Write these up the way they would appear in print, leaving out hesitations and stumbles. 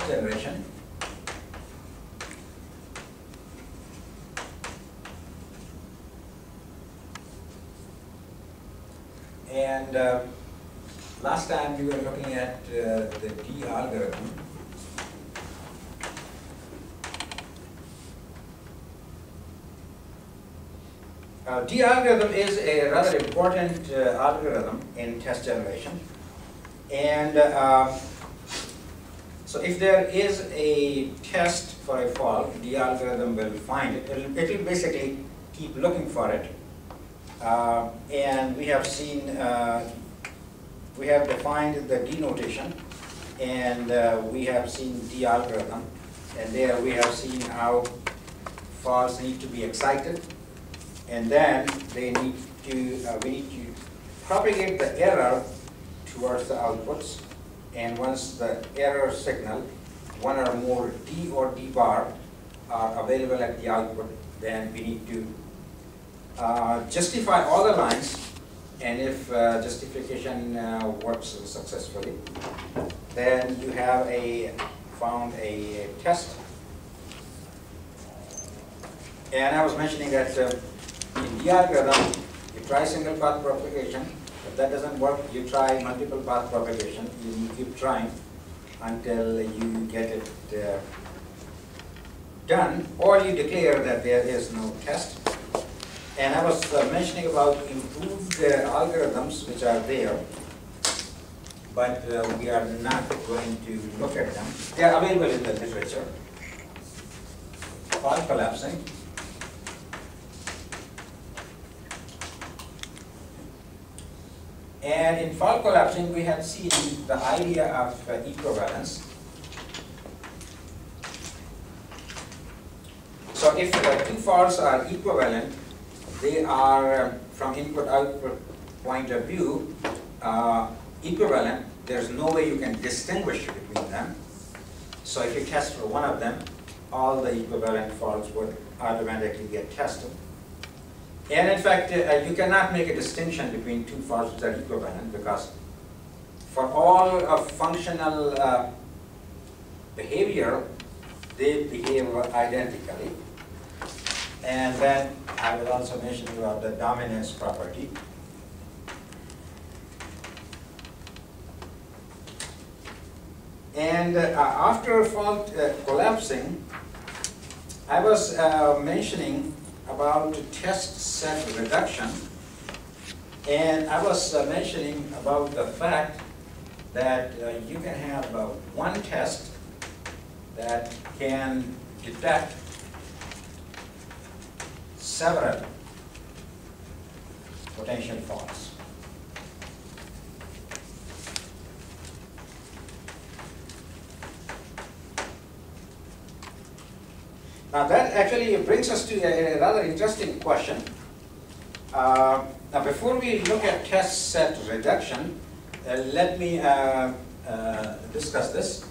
test generation. And last time we were looking at the D algorithm. D algorithm is a rather important algorithm in test generation. And so if there is a test for a fault, the algorithm will find it. It will basically keep looking for it. And we have seen, we have defined the D notation, and we have seen D algorithm. And there we have seen how faults need to be excited. And then they need to, we need to propagate the error towards the outputs. And once the error signal, one or more D or D bar are available at the output, then we need to justify all the lines. And if justification works successfully, then you have found a test. And I was mentioning that in the algorithm, you try single path propagation. If that doesn't work, you try multiple path propagation. You keep trying until you get it done, or you declare that there is no test. And I was mentioning about improved algorithms which are there, but we are not going to look at them. They are available in the literature. Fault collapsing. And in fault collapsing, we have seen the idea of equivalence. So if two faults are equivalent, they are, from input-output point of view, equivalent. There's no way you can distinguish between them. So if you test for one of them, all the equivalent faults would automatically get tested. And in fact, you cannot make a distinction between two faults which are equivalent, because for all of functional behavior, they behave identically. And then I will also mention about the dominance property. And after fault collapsing, I was mentioning about test set reduction, and I was mentioning about the fact that you can have one test that can detect several potential faults. Now that actually brings us to a rather interesting question. Now before we look at test set reduction, let me discuss this.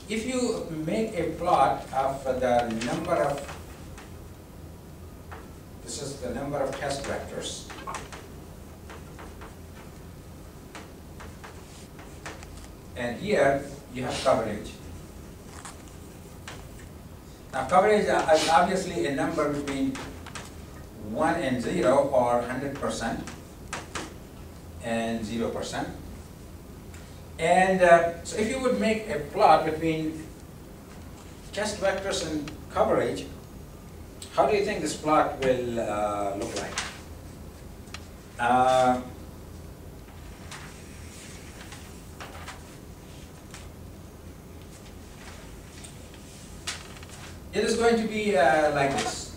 If you make a plot of the number of, this is the number of test vectors, and here you have coverage. Now coverage is obviously a number between 1 and 0, or 100% and 0%. And so if you would make a plot between test vectors and coverage, how do you think this plot will look like? It is going to be like this.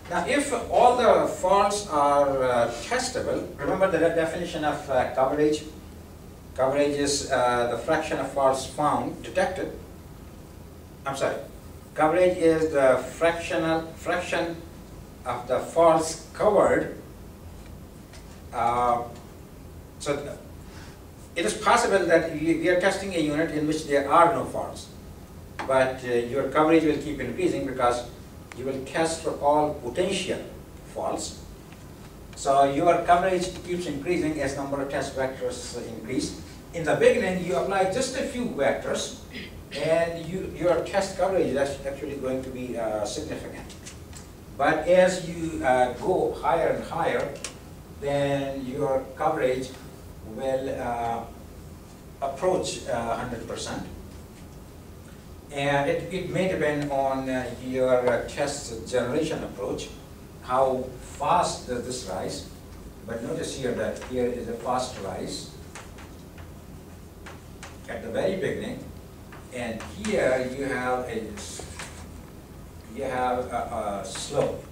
Now, if all the faults are testable, remember the definition of coverage. Coverage is the fraction of faults found, detected. I'm sorry. Coverage is the fraction of the faults covered. So it is possible that we are testing a unit in which there are no faults, but your coverage will keep increasing because you will test for all potential faults. So your coverage keeps increasing as number of test vectors increase. In the beginning, you apply just a few vectors, and your test coverage is actually going to be significant. But as you go higher and higher, then your coverage will approach 100%. And it may depend on your test generation approach, how fast does this rise. But notice here that here is a fast rise at the very beginning, and here you have a slope.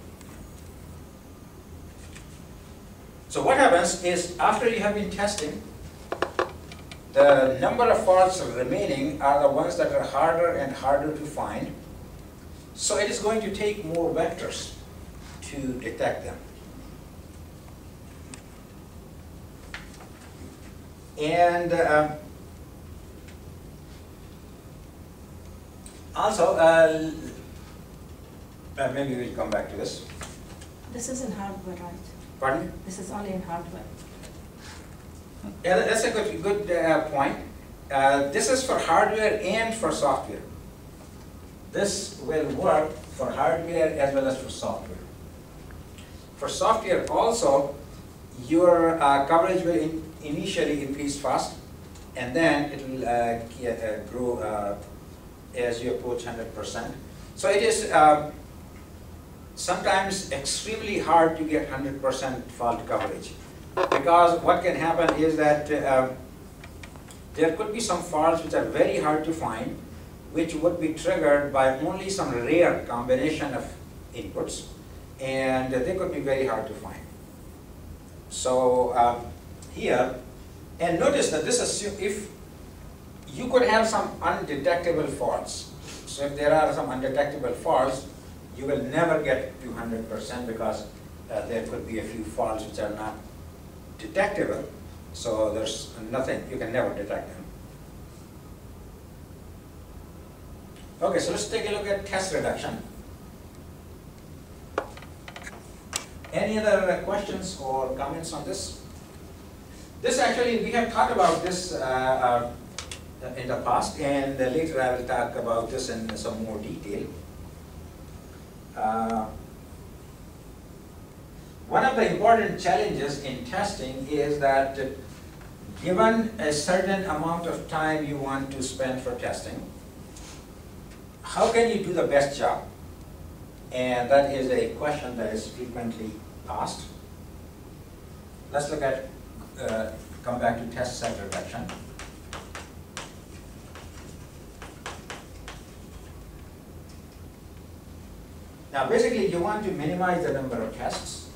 So what happens is, after you have been testing, the number of faults remaining are the ones that are harder and harder to find. So it is going to take more vectors to detect them. And also, maybe we'll come back to this. This is in hardware, right? Pardon me? This is only in hardware. Yeah, that's a good point. This is for hardware and for software. This will work for hardware as well as for software. For software also, your coverage will initially increase fast, and then it will grow as you approach 100%. So it is sometimes extremely hard to get 100% fault coverage, because what can happen is that there could be some faults which are very hard to find, which would be triggered by only some rare combination of inputs, and they could be very hard to find. So here, and notice that this is if you could have some undetectable faults. So if there are some undetectable faults, you will never get to 100% because there could be a few faults which are not detectable. So there's nothing, you can never detect them. Okay, so let's take a look at test reduction. Any other questions or comments on this? This actually, we have talked about this in the past, and later I will talk about this in some more detail. One of the important challenges in testing is that given a certain amount of time you want to spend for testing, how can you do the best job? And that is a question that is frequently asked. Let's look at, come back to test set reduction. Now basically you want to minimize the number of tests.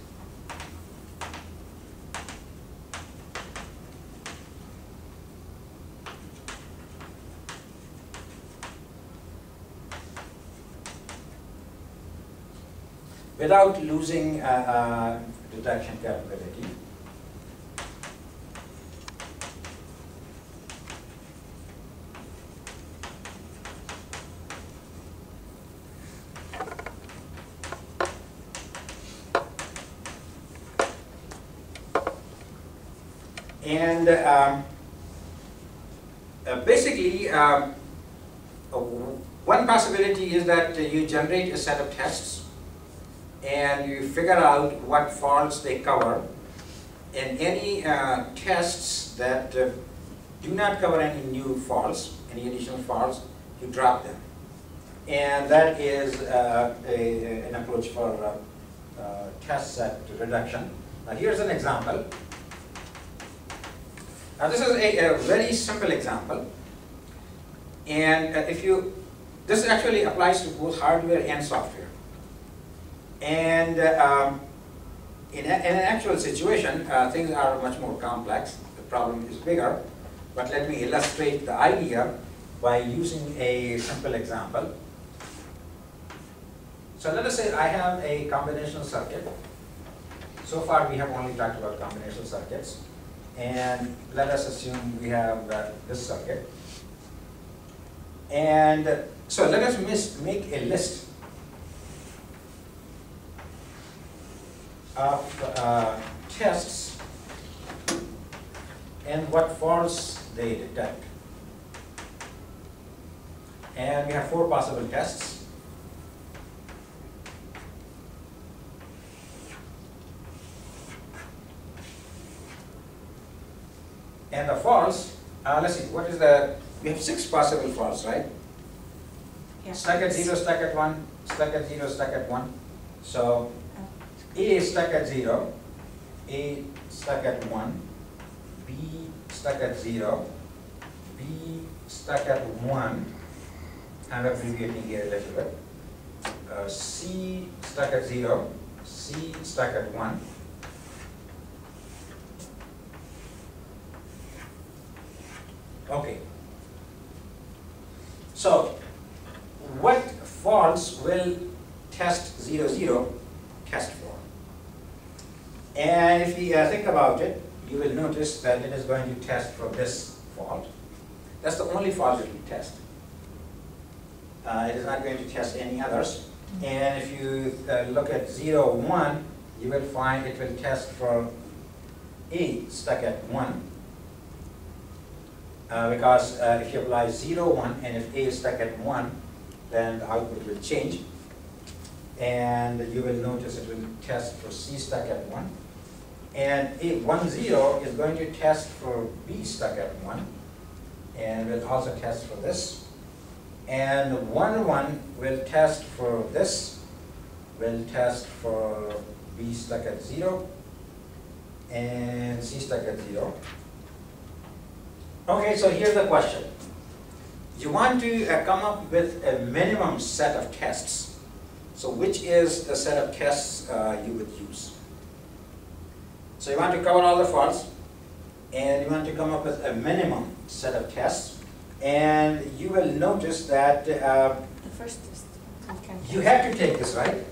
Without losing detection capability. And basically, one possibility is that you generate a set of tests and you figure out what faults they cover, and any tests that do not cover any new faults, any additional faults, you drop them. And that is an approach for test set reduction. Now here's an example. Now this is a very simple example, and this actually applies to both hardware and software. And in an actual situation, things are much more complex. The problem is bigger, but let me illustrate the idea by using a simple example. So let us say I have a combinational circuit. So far we have only talked about combinational circuits. And let us assume we have this circuit. And so let us make a list of tests and what faults they detect. And we have 4 possible tests. And the faults, let's see, what is the, we have 6 possible faults, right? Yeah. Stuck at 0, stuck at 1, stuck at 0, stuck at 1. So A is stuck at 0, A stuck at 1, B stuck at 0, B stuck at 1, I'm abbreviating here a little bit, C stuck at 0, C stuck at 1, okay. So, what faults will test 0, 0 test for? And if you think about it, you will notice that it is going to test for this fault. That's the only fault it will test. It is not going to test any others. And if you look at 0, 1, you will find it will test for A stuck at 1. Because if you apply 0, 1, and if A is stuck at 1, then the output will change. And you will notice it will test for C stuck at 1. And A 1, 0 is going to test for B stuck at 1. And will also test for this. And 1, 1 will test for this, will test for B stuck at 0, and C stuck at 0. Okay, so here's the question. You want to come up with a minimum set of tests. So which is the set of tests you would use? So you want to cover all the faults, and you want to come up with a minimum set of tests. And you will notice that The first test. you have to take this, right?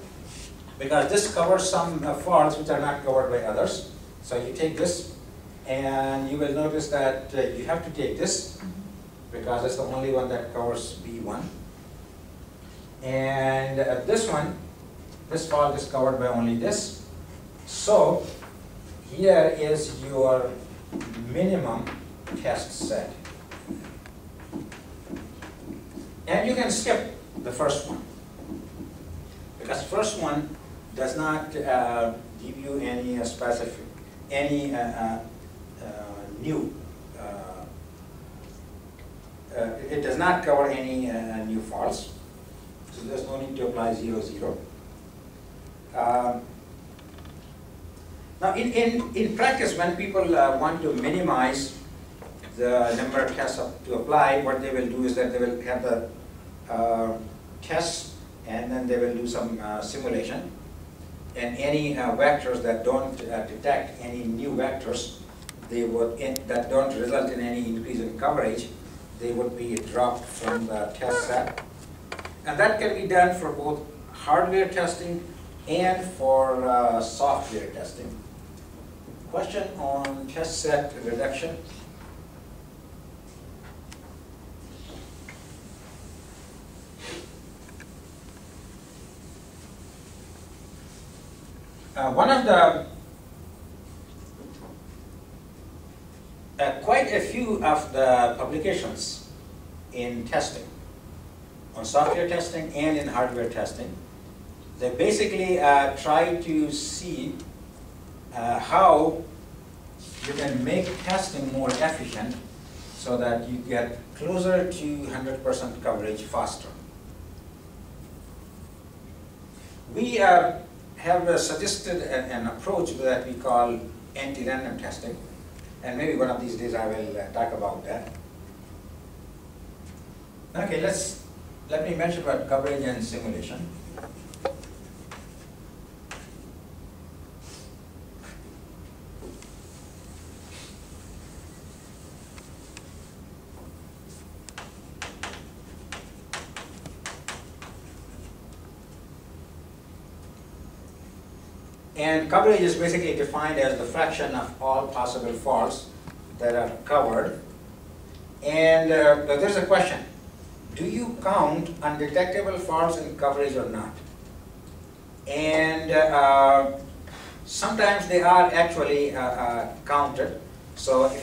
Because this covers some faults which are not covered by others. So you take this, and you will notice that you have to take this, because it's the only one that covers B1. And this one, this fault is covered by only this. So here is your minimum test set. And you can skip the first one, because first one does not give you any specific, any new, it does not cover any new faults, so there's no need to apply 0, 0. Now in practice, when people want to minimize the number of tests to apply, what they will do is that they will have the tests, and then they will do some simulation, and any vectors that don't detect any new vectors, they would that don't result in any increase in coverage, they would be dropped from the test set. And that can be done for both hardware testing and for software testing. Question on test set reduction? One of the, quite a few of the publications in testing, on software testing and in hardware testing, they basically try to see how you can make testing more efficient so that you get closer to 100% coverage faster. We have suggested an approach that we call anti-random testing, and maybe one of these days I will talk about that. Okay, let me mention about coverage and simulation. And coverage is basically defined as the fraction of all possible faults that are covered. And there's a question. Do you count undetectable faults in coverage or not? And Sometimes they are actually counted. So if you